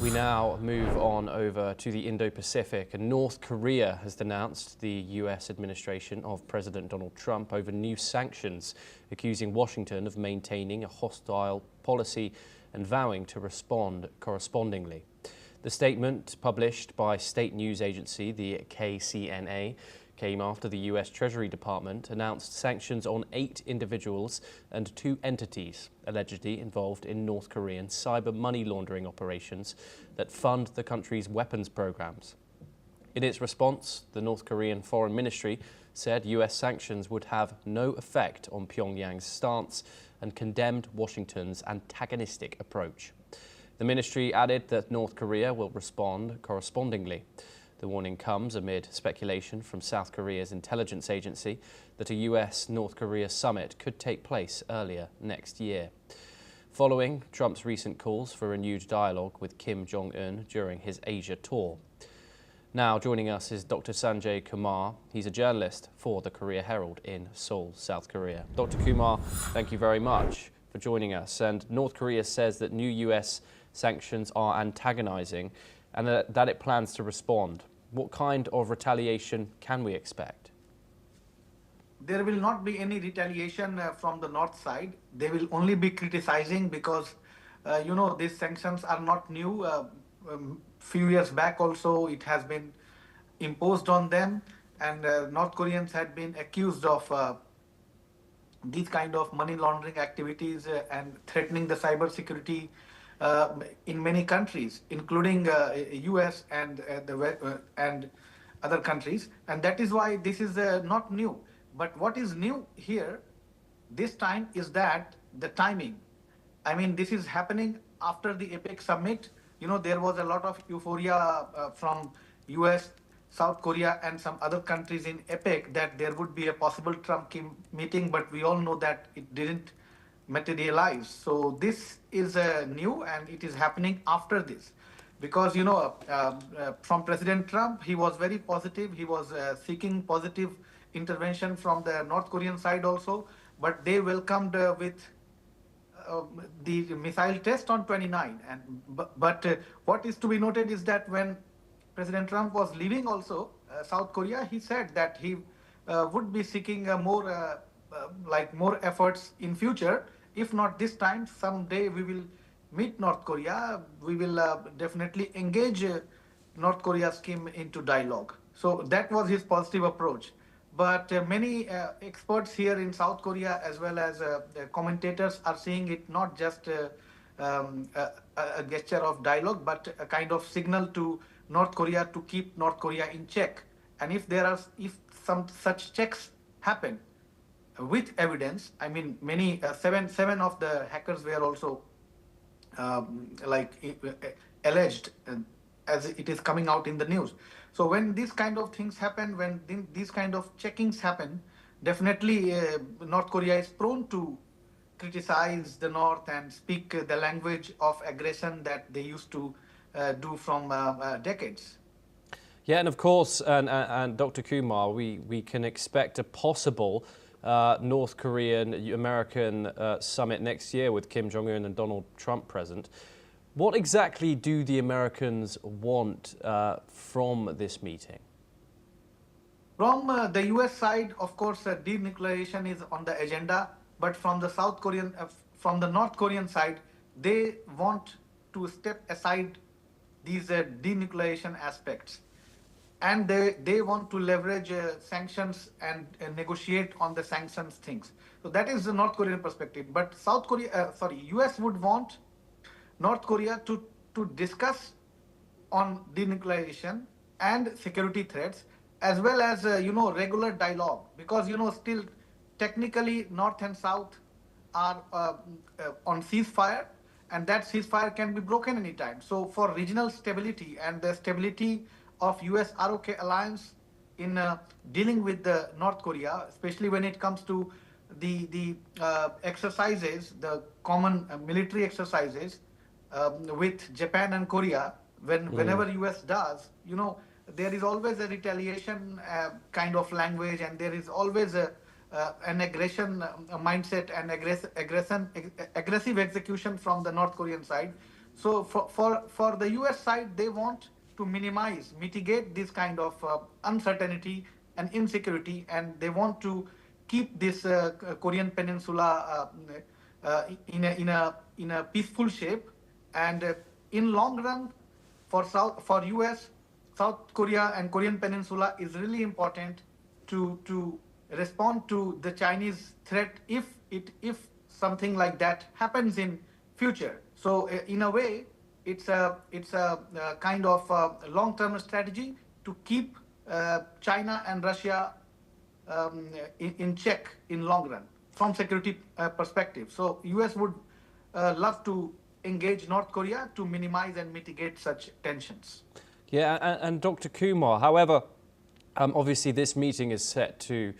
We now move on over to the Indo-Pacific, and North Korea has denounced the US administration of President Donald Trump over new sanctions, accusing Washington of maintaining a hostile policy and vowing to respond correspondingly. The statement, published by state news agency the KCNA, came after the US Treasury Department announced sanctions on 8 individuals and 2 entities allegedly involved in North Korean cyber money laundering operations that fund the country's weapons programs. In its response, the North Korean Foreign Ministry said US sanctions would have no effect on Pyongyang's stance and condemned Washington's antagonistic approach. The ministry added that North Korea will respond correspondingly. The warning comes amid speculation from South Korea's intelligence agency that a US-North Korea summit could take place earlier next year, following Trump's recent calls for renewed dialogue with Kim Jong-un during his Asia tour. Now joining us is Dr. Sanjay Kumar. He's a journalist for the Korea Herald in Seoul, South Korea. Dr. Kumar, thank you very much for joining us. And North Korea says that new US sanctions are antagonizing and that it plans to respond. What kind of retaliation can we expect? There will not be any retaliation from the north side. They will only be criticizing because, these sanctions are not new. Few years back also it has been imposed on them, and North Koreans had been accused of these kind of money laundering activities and threatening the cyber security in many countries, including US and other countries, and that is why this is not new. But what is new here this time is that the timing. I mean, this is happening after the APEC summit. There was a lot of euphoria from US, South Korea and some other countries in APEC that there would be a possible Trump-Kim meeting, but we all know that it didn't materialize. So this is new, and it is happening after this, because from President Trump, he was very positive. He was seeking positive intervention from the North Korean side also, but they welcomed with the missile test on 29. But what is to be noted is that when President Trump was leaving also South Korea, he said that he would be seeking more efforts in future. If not this time, someday we will meet North Korea. We will definitely engage North Korea's Kim into dialogue. So that was his positive approach. But many experts here in South Korea, as well as commentators, are seeing it not just a gesture of dialogue, but a kind of signal to North Korea to keep North Korea in check. And if some such checks happen, with evidence, I mean, many seven of the hackers were also alleged, as it is coming out in the news. So when these kind of things happen, when these kind of checkings happen, definitely North Korea is prone to criticize the North and speak the language of aggression that they used to do from decades. Yeah, and of course, and Dr. Kumar, we can expect a possible North Korean-American summit next year with Kim Jong-un and Donald Trump present. What exactly do the Americans want from this meeting? From the US side, of course, denuclearization is on the agenda, but from the North Korean side, they want to step aside these denuclearization aspects. And they want to leverage sanctions and negotiate on the sanctions things. So that is the North Korean perspective. But US would want North Korea to discuss on denuclearization and security threats, as well as regular dialogue, because still technically North and South are on ceasefire, and that ceasefire can be broken anytime. So for regional stability and the stability of US-ROK alliance in dealing with the North Korea, especially when it comes to the exercises, the common military exercises with Japan and Korea, whenever US does, there is always a retaliation kind of language, and there is always an aggression mindset and aggressive execution from the North Korean side. So for the US side, they want to mitigate this kind of uncertainty and insecurity, and they want to keep this Korean Peninsula in a peaceful shape. And in long run, for US, South Korea and Korean Peninsula is really important to respond to the Chinese threat if something like that happens in future. So in a way, it's a kind of long-term strategy to keep China and Russia in check in long run from security perspective. So US would love to engage North Korea to minimize and mitigate such tensions. Yeah, and Dr. Kumar, however, obviously this meeting is set to,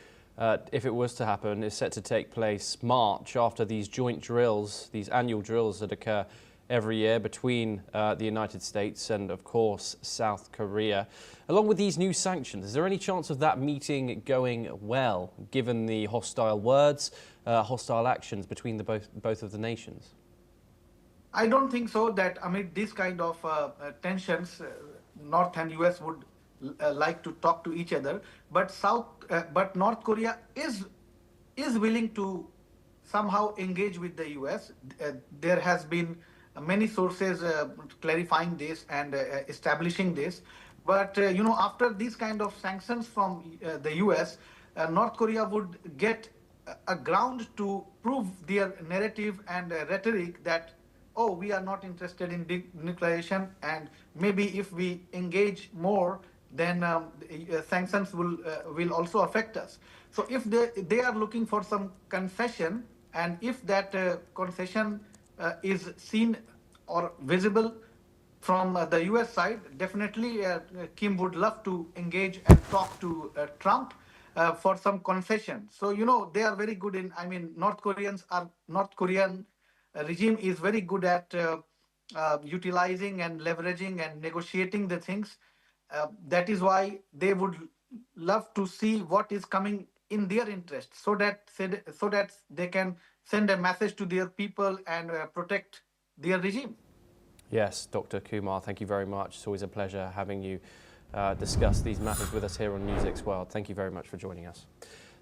if it was to happen, is set to take place March after these joint drills, these annual drills that occur every year between the United States and, of course, South Korea. Along with these new sanctions, is there any chance of that meeting going well, given the hostile words, hostile actions between both of the nations? I don't think so that amid this kind of tensions, North and US would like to talk to each other. But North Korea is willing to somehow engage with the US. There has been many sources clarifying this and establishing this. But after these kind of sanctions from the US, North Korea would get a ground to prove their narrative and rhetoric that, oh, we are not interested in denuclearization, and maybe if we engage more, then sanctions will also affect us. So if they are looking for some concession, and if that concession is seen or visible from the US side, definitely Kim would love to engage and talk to Trump for some concession. So, they are very good in, I mean, North Korean regime is very good at utilizing and leveraging and negotiating the things. That is why they would love to see what is coming in their interest, so that they can send a message to their people and protect their regime. Yes, Dr. Kumar, thank you very much. It's always a pleasure having you discuss these matters with us here on NewsX World. Thank you very much for joining us.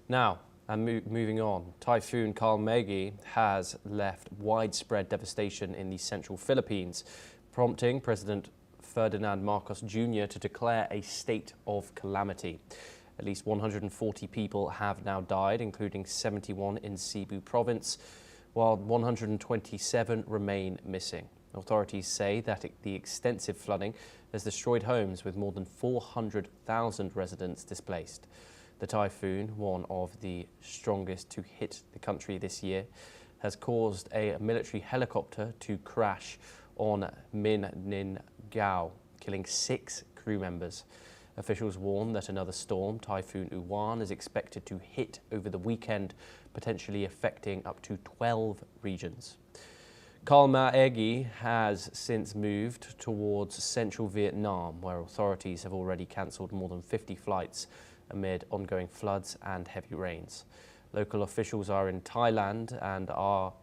Now, and moving on, Typhoon Kalmegi has left widespread devastation in the central Philippines, prompting President Ferdinand Marcos Jr. to declare a state of calamity. At least 140 people have now died, including 71 in Cebu province, while 127 remain missing. Authorities say that the extensive flooding has destroyed homes with more than 400,000 residents displaced. The typhoon, one of the strongest to hit the country this year, has caused a military helicopter to crash on Mindanao, killing 6 crew members. Officials warn that another storm, Typhoon Uwan, is expected to hit over the weekend, potentially affecting up to 12 regions. Kalmegi has since moved towards central Vietnam, where authorities have already cancelled more than 50 flights amid ongoing floods and heavy rains. Local officials are in Thailand and are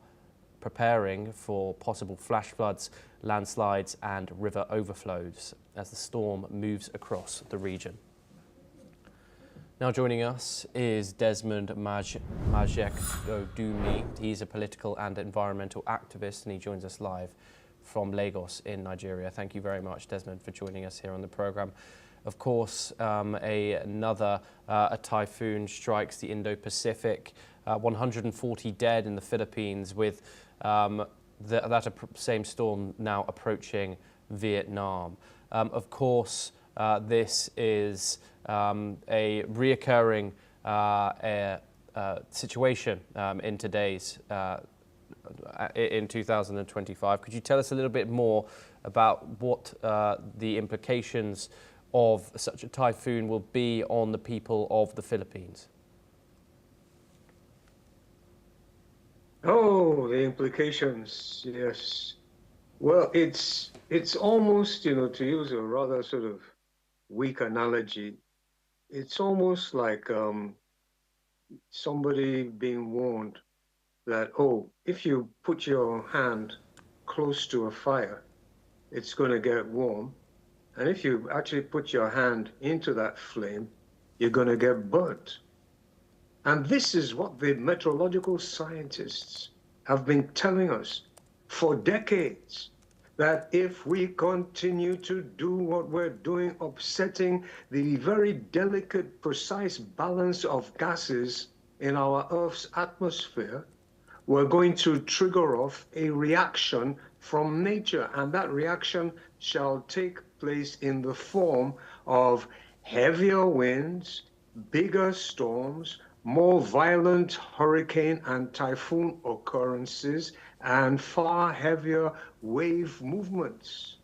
preparing for possible flash floods, landslides and river overflows as the storm moves across the region. Now joining us is Desmond Majekdumi. He's a political and environmental activist and he joins us live from Lagos in Nigeria. Thank you very much, Desmond, for joining us here on the programme. Of course, another typhoon strikes the Indo-Pacific, 140 dead in the Philippines, with that same storm now approaching Vietnam. Of course, this is a reoccurring situation in today's in 2025. Could you tell us a little bit more about what the implications of such a typhoon will be on the people of the Philippines? Oh, the implications, yes. Well, it's almost, to use a rather sort of weak analogy, it's almost like somebody being warned that, oh, if you put your hand close to a fire, it's going to get warm. And if you actually put your hand into that flame, you're going to get burnt. And this is what the meteorological scientists have been telling us for decades, that if we continue to do what we're doing, upsetting the very delicate, precise balance of gases in our Earth's atmosphere, we're going to trigger off a reaction from nature. And that reaction shall take place in the form of heavier winds, bigger storms, more violent hurricane and typhoon occurrences, and far heavier wave movements.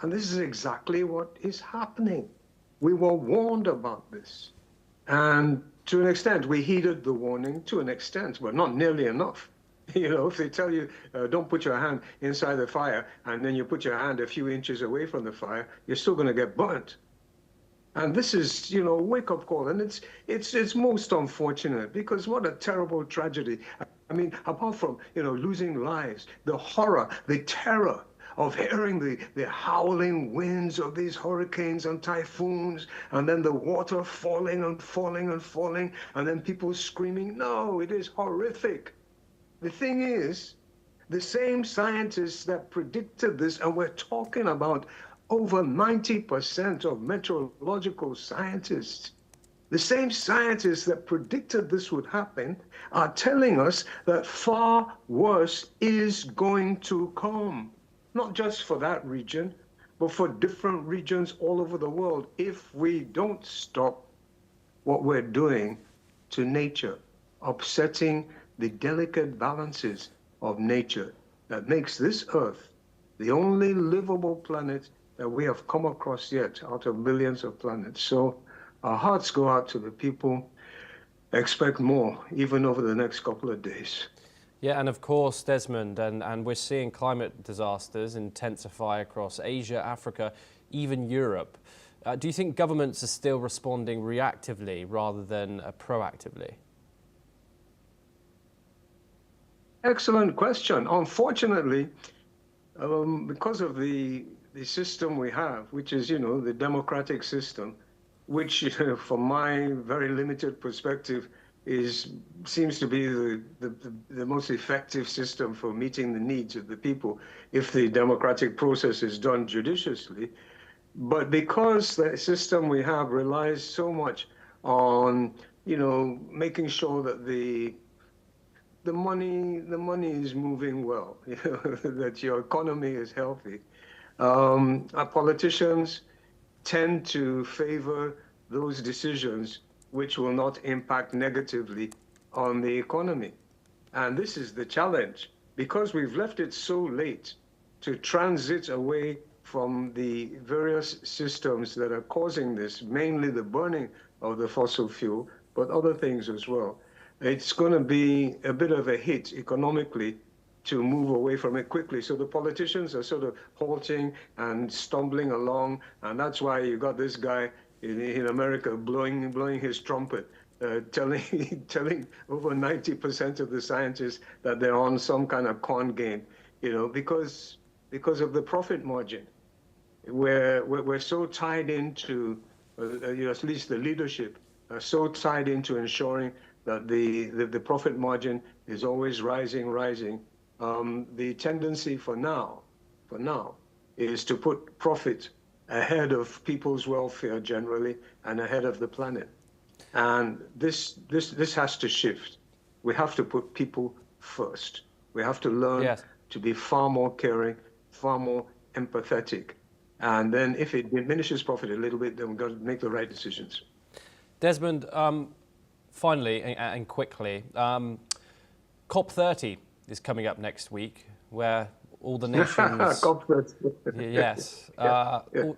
And this is exactly what is happening. We were warned about this. And to an extent, we heeded the warning to an extent, but not nearly enough. You know, if they tell you, don't put your hand inside the fire, and then you put your hand a few inches away from the fire, you're still going to get burnt. And this is, you know, a wake-up call. And it's most unfortunate, because what a terrible tragedy. I mean, apart from, you know, losing lives, the horror, the terror of hearing the howling winds of these hurricanes and typhoons, and then the water falling and falling and falling, and then people screaming. No, it is horrific. The thing is, the same scientists that predicted this, and we're talking about over 90% of meteorological scientists, the same scientists that predicted this would happen are telling us that far worse is going to come. Not just for that region, but for different regions all over the world, if we don't stop what we're doing to nature, upsetting the delicate balances of nature that makes this Earth the only livable planet that we have come across yet out of millions of planets. So our hearts go out to the people. Expect more, even over the next couple of days. Yeah, and of course, Desmond, and we're seeing climate disasters intensify across Asia, Africa, even Europe. Do you think governments are still responding reactively rather than proactively? Excellent question. Unfortunately, because of the system we have, which is, you know, the democratic system, which, from my very limited perspective, seems to be the most effective system for meeting the needs of the people if the democratic process is done judiciously. But because the system we have relies so much on, you know, making sure that the money is moving well, you know, that your economy is healthy, our politicians tend to favor those decisions which will not impact negatively on the economy. And this is the challenge, because we've left it so late to transit away from the various systems that are causing this, mainly the burning of the fossil fuel, but other things as well. It's going to be a bit of a hit economically to move away from it quickly. So the politicians are sort of halting and stumbling along, and that's why you got this guy in America blowing his trumpet, telling over 90% of the scientists that they're on some kind of con game, you know, because of the profit margin. We're so tied into, you know, at least the leadership are so tied into ensuring that the profit margin is always rising. The tendency for now is to put profit ahead of people's welfare generally and ahead of the planet. And this has to shift. We have to put people first. We have to learn to be far more caring, far more empathetic. And then if it diminishes profit a little bit, then we've got to make the right decisions. Desmond, finally and quickly, COP30 is coming up next week, where all the nations, all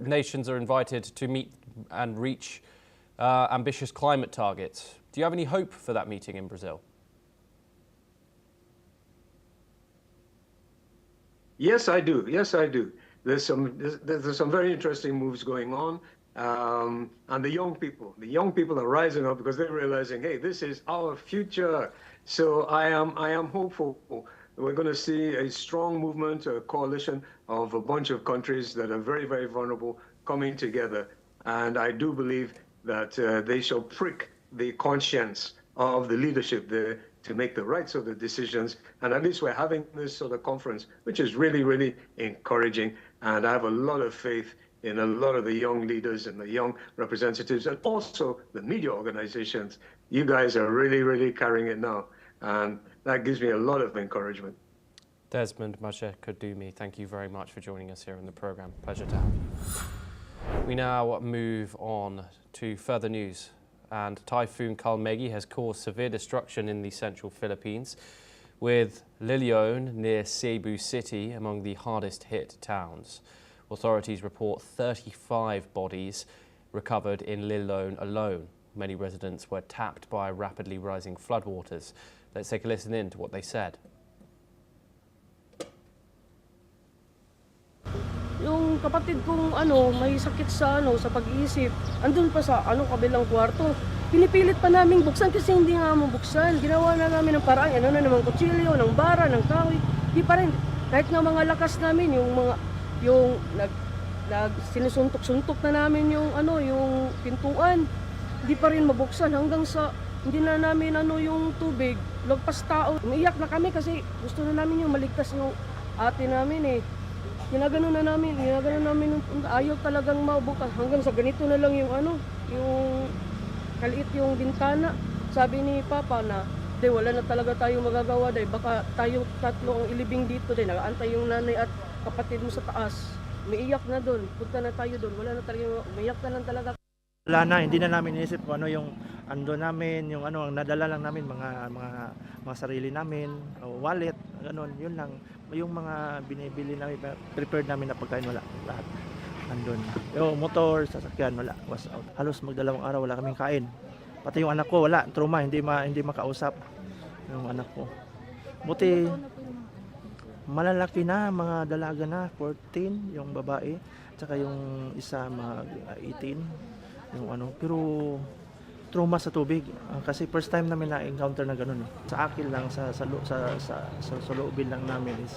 nations are invited to meet and reach ambitious climate targets. Do you have any hope for that meeting in Brazil? Yes, I do. Yes, I do. There's some very interesting moves going on. And the young people are rising up because they're realizing, hey, this is our future. So I am hopeful we're going to see a strong movement, a coalition of a bunch of countries that are very, very vulnerable coming together. And I do believe that they shall prick the conscience of the leadership there to make the right sort of decisions. And at least we're having this sort of conference, which is really, really encouraging. And I have a lot of faith in a lot of the young leaders and the young representatives and also the media organizations. You guys are really, really carrying it now. And that gives me a lot of encouragement. Desmond Mache-Kadumi, thank you very much for joining us here in the program. Pleasure to have you. We now move on to further news. And Typhoon Kalmegi has caused severe destruction in the central Philippines, with Lilion near Cebu City among the hardest hit towns. Authorities report 35 bodies recovered in Lilion alone. Many residents were tapped by rapidly rising floodwaters. Let's take a listen in to what they said. Yung kapatid kong may sakit sa pag-iisip. Andun pa sa kabilang kwarto. Pinipilit pa namin buksan kasi hindi nga mo buksan. Ginawa na namin ng paraan, na naman kutsilyo, ng bara, ng kahoy. Di pa rin. Kahit nga mga lakas namin, yung sinusuntok-suntok na namin yung pintuan. Di pa rin mabuksan hanggang sa hindi na namin yung tubig. Lagpas tao. Umiiyak na kami kasi gusto na namin yung maligtas yung ate namin eh. Ginagano na namin, ayaw talagang mabukas hanggang sa ganito na lang yung kaliit yung bintana. Sabi ni Papa na, wala na talaga tayong magagawa dahil baka tayo tatlo ang ilibing dito dahil nakaantay yung nanay at kapatid mo sa taas. Umiiyak na doon, punta na tayo doon, wala na talaga, umiiyak na lang talaga. Wala na, hindi na namin inisip kung yung ando namin, yung ang nadala lang namin mga sarili namin, wallet, ganun, yun lang. Yung mga binibili namin, prepared namin na pagkain, wala, lahat andun. Yung motor, sasakyan, wala, was out. Halos magdalawang araw wala kaming kain. Pati yung anak ko, wala, trauma, hindi makausap yung anak ko. Buti malalaki na, mga dalaga na, 14 yung babae, tsaka yung isa mga 18 yung pero trauma sa tubig kasi first time namin na-encounter na ganun. Sa akin lang sa loobin lang namin is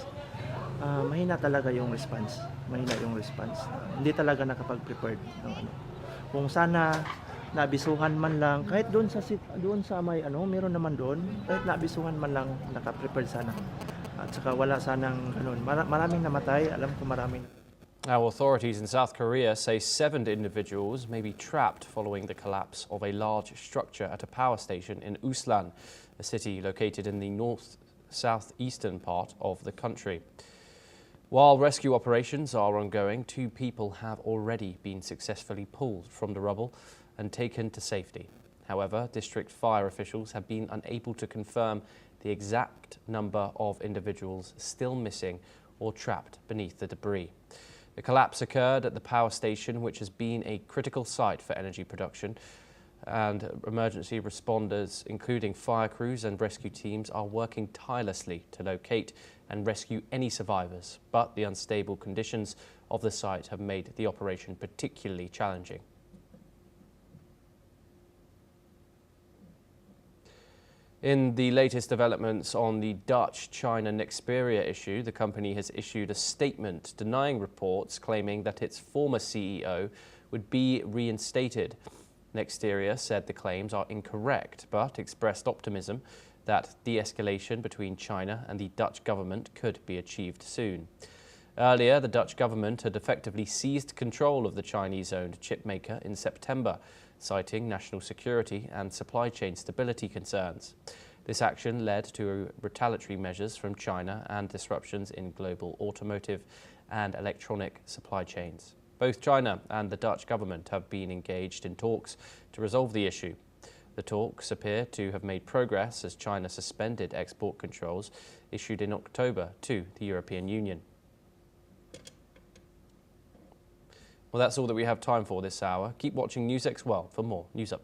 mahina talaga yung response. Hindi talaga nakapag-prepared ng Kung sana naabisuhan man lang kahit doon sa may meron naman doon, kahit naabisuhan man lang naka-prepared sana. At saka wala sanang maraming namatay, alam ko maraming. Now, authorities in South Korea say 7 individuals may be trapped following the collapse of a large structure at a power station in Uslan, a city located in the southeastern part of the country. While rescue operations are ongoing, 2 people have already been successfully pulled from the rubble and taken to safety. However, district fire officials have been unable to confirm the exact number of individuals still missing or trapped beneath the debris. The collapse occurred at the power station, which has been a critical site for energy production, and emergency responders, including fire crews and rescue teams, are working tirelessly to locate and rescue any survivors. But the unstable conditions of the site have made the operation particularly challenging. In the latest developments on the Dutch-China Nexperia issue, the company has issued a statement denying reports claiming that its former CEO would be reinstated. Nexperia said the claims are incorrect, but expressed optimism that de-escalation between China and the Dutch government could be achieved soon. Earlier, the Dutch government had effectively seized control of the Chinese-owned chipmaker in September, citing national security and supply chain stability concerns. This action led to retaliatory measures from China and disruptions in global automotive and electronic supply chains. Both China and the Dutch government have been engaged in talks to resolve the issue. The talks appear to have made progress as China suspended export controls issued in October to the European Union. Well, that's all that we have time for this hour. Keep watching NewsX World for more news updates.